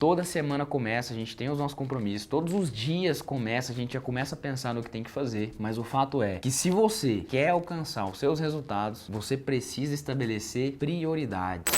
Toda semana começa, a gente tem os nossos compromissos, todos os dias começa, a gente já começa a pensar no que tem que fazer, mas o fato é que se você quer alcançar os seus resultados, você precisa estabelecer prioridades.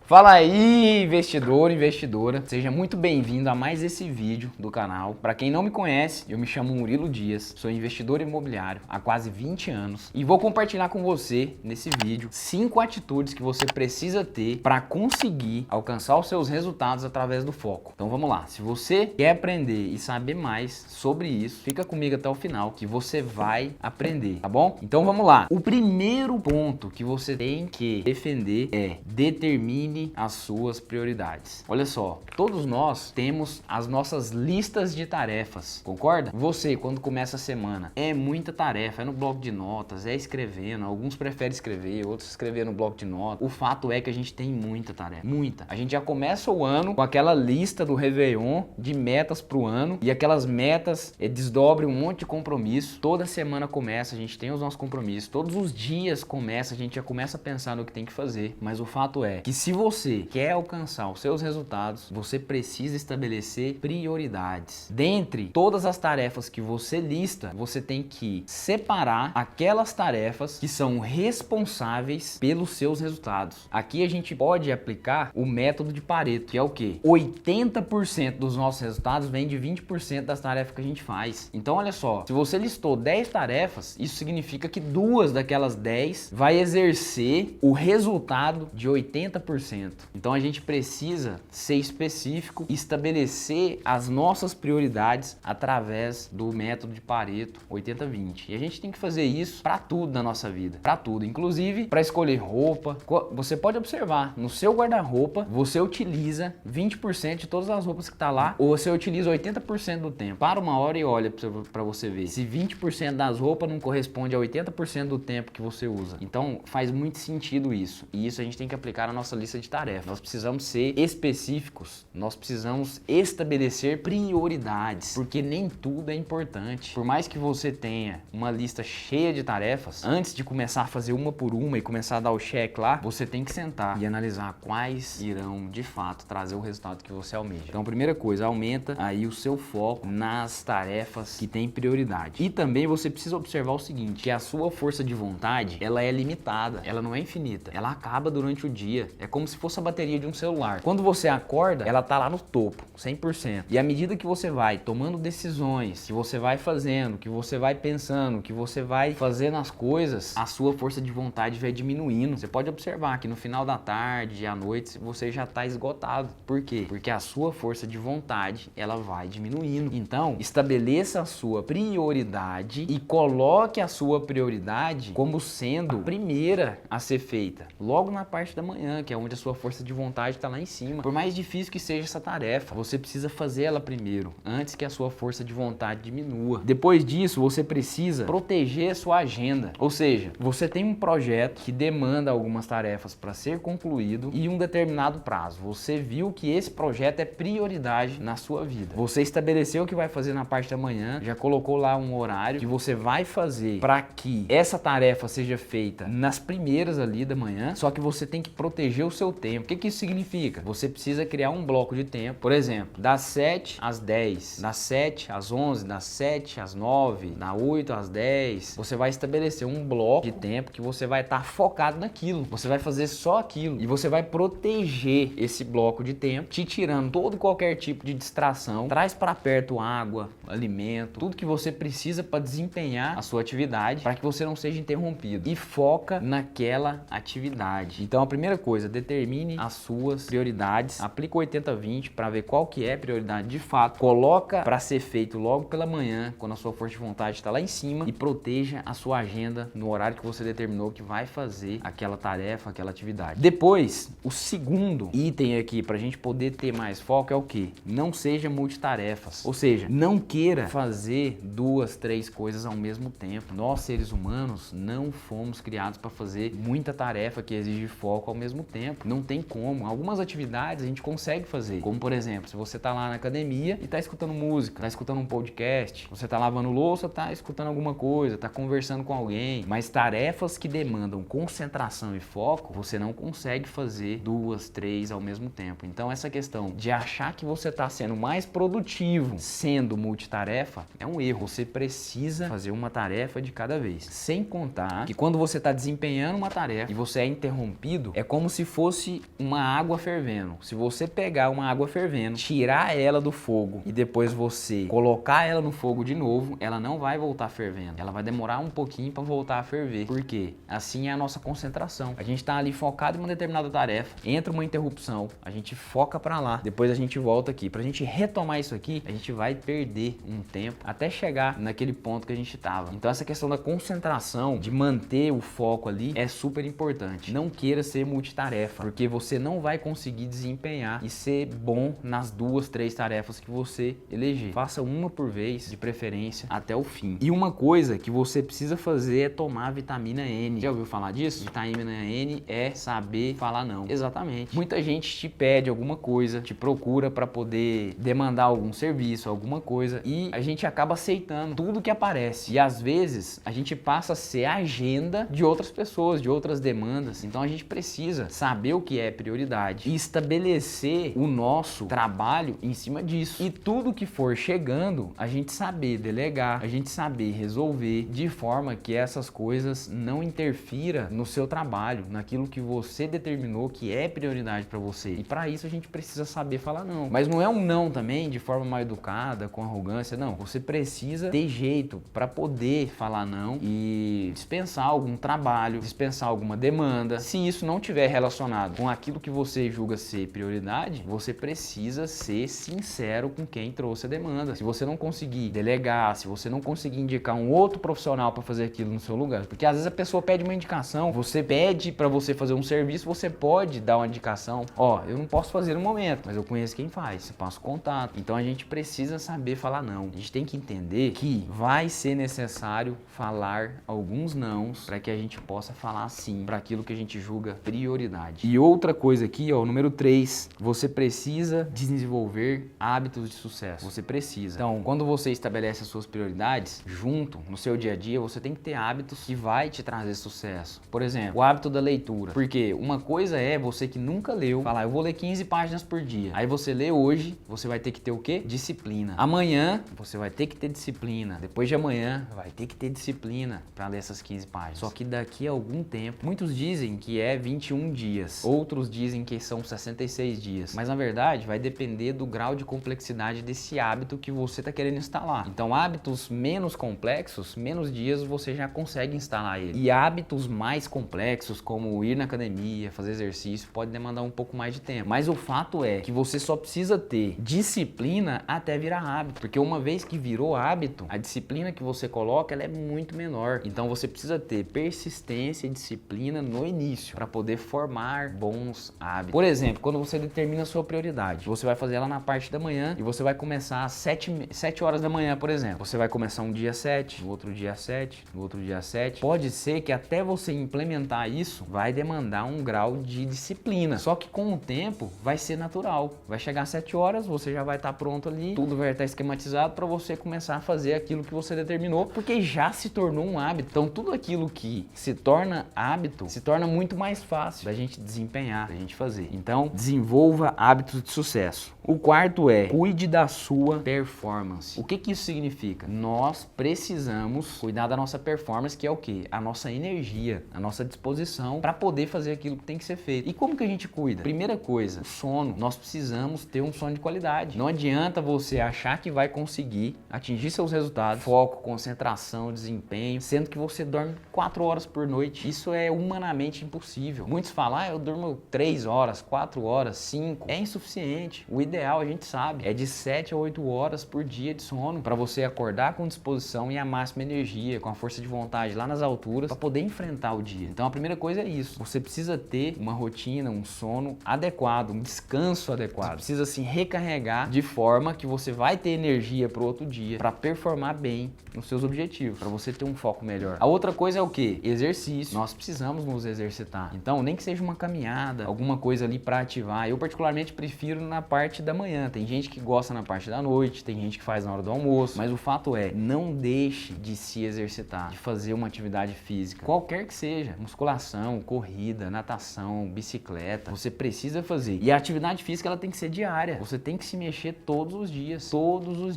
Fala aí, investidor, investidora, seja muito bem-vindo a mais esse vídeo do canal. Para quem não me conhece, eu me chamo Murilo Dias, sou investidor imobiliário há quase 20 anos e vou compartilhar com você nesse vídeo 5 atitudes que você precisa ter para conseguir alcançar os seus resultados através do foco. Então vamos lá, se você quer aprender e saber mais sobre isso, fica comigo até o final que você vai aprender, tá bom? Então vamos lá. O primeiro ponto que você tem que defender é determine as suas prioridades. Olha só, todos nós temos as nossas listas de tarefas, concorda? Você, quando começa a semana, é muita tarefa, é no bloco de notas, é escrevendo, alguns preferem escrever, outros escrever no bloco de notas. O fato é que a gente tem muita tarefa, muita. A gente já começa o ano com aquela lista do Réveillon de metas pro ano e aquelas metas desdobrem um monte de compromisso. Toda semana começa, a gente tem os nossos compromissos, todos os dias começa, a gente já começa a pensar no que tem que fazer, mas o fato é que se você quer alcançar os seus resultados, você precisa estabelecer prioridades. Dentre todas as tarefas que você lista, você tem que separar aquelas tarefas que são responsáveis pelos seus resultados. Aqui a gente pode aplicar o método de Pareto, que é o quê? 80% dos nossos resultados vem de 20% das tarefas que a gente faz. Então olha só, se você listou 10 tarefas, isso significa que 2 daquelas 10 vai exercer o resultado de 80%. Então a gente precisa ser específico e estabelecer as nossas prioridades através do método de Pareto 80-20. E a gente tem que fazer isso para tudo na nossa vida, para tudo, inclusive para escolher roupa. Você pode observar, no seu guarda-roupa, você utiliza 20% de todas as roupas que tá lá, ou você utiliza 80% do tempo. Para uma hora e olha para você ver se 20% das roupas não corresponde a 80% do tempo que você usa. Então faz muito sentido isso. E isso a gente tem que aplicar na nossa lista de tarefas. Nós precisamos ser específicos, nós precisamos estabelecer prioridades, porque nem tudo é importante. Por mais que você tenha uma lista cheia de tarefas, antes de começar a fazer uma por uma e começar a dar o check lá, você tem que sentar e analisar quais irão de fato trazer o resultado que você almeja. Então, a primeira coisa, aumenta aí o seu foco nas tarefas que têm prioridade. E também você precisa observar o seguinte, que a sua força de vontade, ela é limitada, ela não é infinita, ela acaba durante o dia. É como se fosse a bateria de um celular. Quando você acorda, ela tá lá no topo, 100%. E à medida que você vai tomando decisões, que você vai fazendo, que você vai pensando, que você vai fazendo as coisas, a sua força de vontade vai diminuindo. Você pode observar que no final da tarde, à noite, você já tá esgotado. Por quê? Porque a sua força de vontade, ela vai diminuindo. Então, estabeleça a sua prioridade e coloque a sua prioridade como sendo a primeira a ser feita. Logo na parte da manhã, que é onde a sua força de vontade está lá em cima. Por mais difícil que seja essa tarefa, você precisa fazer ela primeiro, antes que a sua força de vontade diminua. Depois disso, você precisa proteger a sua agenda. Ou seja, você tem um projeto que demanda algumas tarefas para ser concluído e um determinado prazo. Você viu que esse projeto é prioridade na sua vida. Você estabeleceu o que vai fazer na parte da manhã, já colocou lá um horário que você vai fazer para que essa tarefa seja feita nas primeiras ali da manhã, só que você tem que proteger o seu tempo. O que isso significa? Você precisa criar um bloco de tempo, por exemplo, das 7 às 10, das 7 às 11, das 7 às 9, das 8 às 10. Você vai estabelecer um bloco de tempo que você vai estar focado naquilo. Você vai fazer só aquilo e você vai proteger esse bloco de tempo, te tirando todo e qualquer tipo de distração. Traz para perto água, alimento, tudo que você precisa para desempenhar a sua atividade, para que você não seja interrompido. E foca naquela atividade. Então a primeira coisa, determine as suas prioridades, aplica o 80-20 para ver qual que é a prioridade de fato, coloca para ser feito logo pela manhã, quando a sua força de vontade está lá em cima, e proteja a sua agenda no horário que você determinou que vai fazer aquela tarefa, aquela atividade. Depois, o segundo item aqui para a gente poder ter mais foco é o que? Não seja multitarefas, ou seja, não queira fazer 2, 3 coisas ao mesmo tempo. Nós, seres humanos, não fomos criados para fazer muita tarefa que exige foco ao mesmo tempo. Não tem como. Algumas atividades a gente consegue fazer, como por exemplo, se você tá lá na academia e tá escutando música, tá escutando um podcast, você tá lavando louça, tá escutando alguma coisa, tá conversando com alguém, mas tarefas que demandam concentração e foco, você não consegue fazer 2, 3 ao mesmo tempo. Então essa questão de achar que você tá sendo mais produtivo sendo multitarefa é um erro. Você precisa fazer uma tarefa de cada vez. Sem contar que quando você tá desempenhando uma tarefa e você é interrompido, é como se fosse uma água fervendo. Se você pegar uma água fervendo, tirar ela do fogo e depois você colocar ela no fogo de novo, ela não vai voltar fervendo. Ela vai demorar um pouquinho para voltar a ferver. Por quê? Assim é a nossa concentração. A gente tá ali focado em uma determinada tarefa, entra uma interrupção, a gente foca para lá, depois a gente volta aqui. Pra gente retomar isso aqui, a gente vai perder um tempo até chegar naquele ponto que a gente tava. Então essa questão da concentração, de manter o foco ali, é super importante. Não queira ser multitarefa, porque você não vai conseguir desempenhar e ser bom nas 2, 3 tarefas que você eleger. Faça uma por vez, de preferência, até o fim. E uma coisa que você precisa fazer é tomar vitamina N. Já ouviu falar disso? Vitamina N é saber falar não. Exatamente. Muita gente te pede alguma coisa, te procura para poder demandar algum serviço, alguma coisa, e a gente acaba aceitando tudo que aparece. E às vezes a gente passa a ser a agenda de outras pessoas, de outras demandas. Então a gente precisa saber o que é prioridade e estabelecer o nosso trabalho em cima disso. E tudo que for chegando, a gente saber delegar, a gente saber resolver de forma que essas coisas não interfira no seu trabalho, naquilo que você determinou que é prioridade para você. E para isso a gente precisa saber falar não. Mas não é um não também de forma mal educada, com arrogância, não. Você precisa ter jeito para poder falar não e dispensar algum trabalho, dispensar alguma demanda. Se isso não tiver relacionado com aquilo que você julga ser prioridade, você precisa ser sincero com quem trouxe a demanda. Se você não conseguir delegar, se você não conseguir indicar um outro profissional para fazer aquilo no seu lugar, porque às vezes a pessoa pede uma indicação, você pede para você fazer um serviço, você pode dar uma indicação, ó, eu não posso fazer no momento, mas eu conheço quem faz, eu passo contato. Então a gente precisa saber falar não. A gente tem que entender que vai ser necessário falar alguns nãos para que a gente possa falar sim para aquilo que a gente julga prioridade. E outra coisa aqui, ó, número 3, você precisa desenvolver hábitos de sucesso. Você precisa. Então, quando você estabelece as suas prioridades, junto no seu dia a dia, você tem que ter hábitos que vai te trazer sucesso. Por exemplo, o hábito da leitura. Porque uma coisa é você que nunca leu, falar, eu vou ler 15 páginas por dia. Aí você lê hoje, você vai ter que ter o quê? Disciplina. Amanhã, você vai ter que ter disciplina. Depois de amanhã, vai ter que ter disciplina para ler essas 15 páginas. Só que daqui a algum tempo, muitos dizem que é 21 dias. Outros dizem que são 66 dias. Mas na verdade, vai depender do grau de complexidade desse hábito que você está querendo instalar. Então, hábitos menos complexos, menos dias você já consegue instalar ele. E hábitos mais complexos, como ir na academia, fazer exercício, pode demandar um pouco mais de tempo. Mas o fato é que você só precisa ter disciplina até virar hábito. Porque uma vez que virou hábito, a disciplina que você coloca, ela é muito menor. Então, você precisa ter persistência e disciplina no início para poder formar bons hábitos. Por exemplo, quando você determina a sua prioridade, você vai fazer ela na parte da manhã e você vai começar às 7 horas da manhã, por exemplo. Você vai começar um dia 7, no outro dia 7, no outro dia 7. Pode ser que até você implementar isso, vai demandar um grau de disciplina. Só que com o tempo, vai ser natural. Vai chegar às 7 horas, você já vai estar pronto ali, tudo vai estar esquematizado para você começar a fazer aquilo que você determinou, porque já se tornou um hábito. Então, tudo aquilo que se torna hábito, se torna muito mais fácil da gente desempenhar, da gente fazer. Então, desenvolva hábitos de sucesso. O quarto é, cuide da sua performance. O que que isso significa? Nós precisamos cuidar da nossa performance, que é o quê? A nossa energia, a nossa disposição para poder fazer aquilo que tem que ser feito. E como que a gente cuida? Primeira coisa, o sono. Nós precisamos ter um sono de qualidade. Não adianta você achar que vai conseguir atingir seus resultados, foco, concentração, desempenho, sendo que você dorme 4 horas por noite. Isso é humanamente impossível. Muitos falam, eu durmo 3 horas, 4 horas, 5. É insuficiente. O ideal, a gente sabe, é de 7 a 8 horas por dia de sono para você acordar com disposição e a máxima energia, com a força de vontade lá nas alturas para poder enfrentar o dia. Então a primeira coisa é isso. Você precisa ter uma rotina, um sono adequado, um descanso adequado. Você precisa se recarregar de forma que você vai ter energia para o outro dia, para performar bem nos seus objetivos, para você ter um foco melhor. A outra coisa é o quê? Exercício. Nós precisamos nos exercitar. Então, nem que seja uma caminhada caminhada, alguma coisa ali para ativar. Eu particularmente prefiro na parte da manhã. Tem gente que gosta na parte da noite, tem gente que faz na hora do almoço, mas o fato é, não deixe de se exercitar, de fazer uma atividade física, qualquer que seja, musculação, corrida, natação, bicicleta, você precisa fazer. E a atividade física ela tem que ser diária. Você tem que se mexer todos os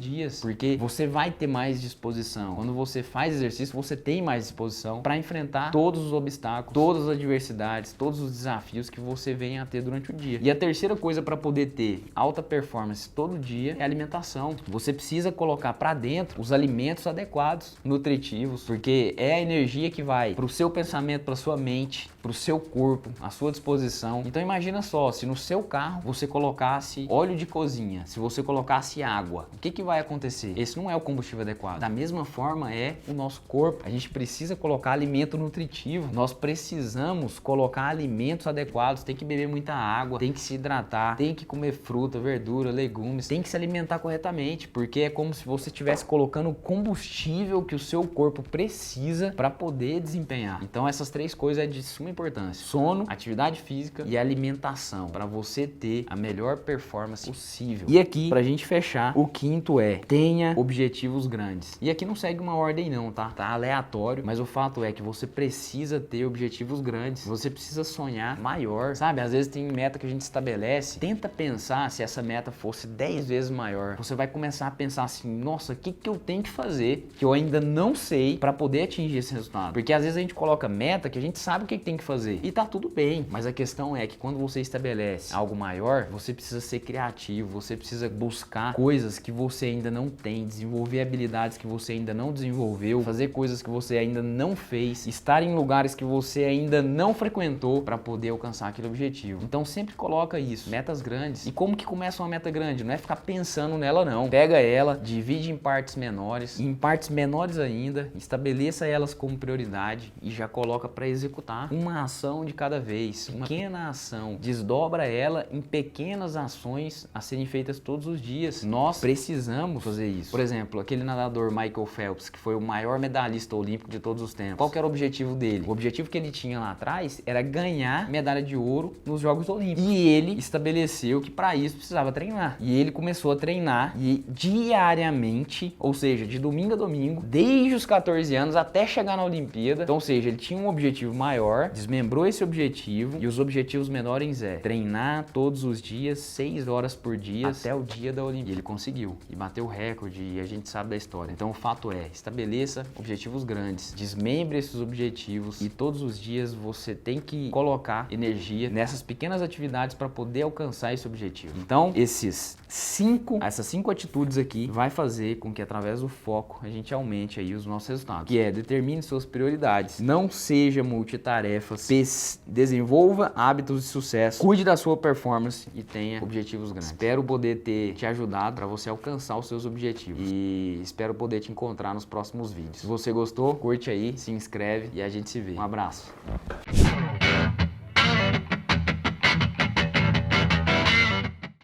dias, porque você vai ter mais disposição. Quando você faz exercício, você tem mais disposição para enfrentar todos os obstáculos, todas as adversidades, todos os desafios que você venha a ter durante o dia. E a terceira coisa para poder ter alta performance todo dia é a alimentação. Você precisa colocar para dentro os alimentos adequados, nutritivos, porque é a energia que vai para o seu pensamento, para sua mente, para o seu corpo, à sua disposição. Então imagina só, se no seu carro você colocasse óleo de cozinha, se você colocasse água, o que vai acontecer? Esse não é o combustível adequado. Da mesma forma é o nosso corpo. A gente precisa colocar alimento nutritivo. Nós precisamos colocar alimentos adequados. Tem que beber muita água, tem que se hidratar, tem que comer fruta, verdura, legumes, tem que se alimentar corretamente, porque é como se você estivesse colocando o combustível que o seu corpo precisa para poder desempenhar. Então essas três coisas é de suma importância: sono, atividade física e alimentação, para você ter a melhor performance possível. E aqui, pra gente fechar, o quinto é: tenha objetivos grandes. E aqui não segue uma ordem não, tá? Tá aleatório, mas o fato é que você precisa ter objetivos grandes. Você precisa sonhar maior, sabe? Às vezes tem meta que a gente estabelece, tenta pensar se essa meta fosse 10 vezes maior. Você vai começar a pensar assim: nossa, o que eu tenho que fazer que eu ainda não sei para poder atingir esse resultado? Porque às vezes a gente coloca meta que a gente sabe o que tem que fazer e tá tudo bem, mas a questão é que quando você estabelece algo maior, você precisa ser criativo, você precisa buscar coisas que você ainda não tem, desenvolver habilidades que você ainda não desenvolveu, fazer coisas que você ainda não fez, estar em lugares que você ainda não frequentou para poder alcançar aquele objetivo. Então sempre coloca isso, metas grandes. E como que começa uma meta grande? Não é ficar pensando nela não. Pega ela, divide em partes menores, e em partes menores ainda, estabeleça elas como prioridade e já coloca para executar uma ação de cada vez, uma pequena ação, desdobra ela em pequenas ações a serem feitas todos os dias. Nós precisamos fazer isso. Por exemplo, aquele nadador Michael Phelps, que foi o maior medalhista olímpico de todos os tempos. Qual que era o objetivo dele? O objetivo que ele tinha lá atrás era ganhar medalha de ouro nos Jogos Olímpicos. E ele estabeleceu que para isso precisava treinar. E ele começou a treinar e diariamente, ou seja, de domingo a domingo, desde os 14 anos até chegar na Olimpíada. Então, ou seja, ele tinha um objetivo maior, desmembrou esse objetivo, e os objetivos menores é treinar todos os dias, 6 horas por dia, até o dia da Olimpíada. E ele conseguiu, e bateu o recorde, e a gente sabe da história. Então o fato é, estabeleça objetivos grandes, desmembre esses objetivos, e todos os dias você tem que colocar energia nessas pequenas atividades para poder alcançar esse objetivo. Então essas 5 atitudes aqui vai fazer com que através do foco a gente aumente aí os nossos resultados, que é: determine suas prioridades, não seja multitarefas, desenvolva hábitos de sucesso, cuide da sua performance e tenha objetivos grandes. Espero poder ter te ajudado para você alcançar os seus objetivos, e espero poder te encontrar nos próximos vídeos. Se você gostou, curte aí, se inscreve e a gente se vê. Um abraço.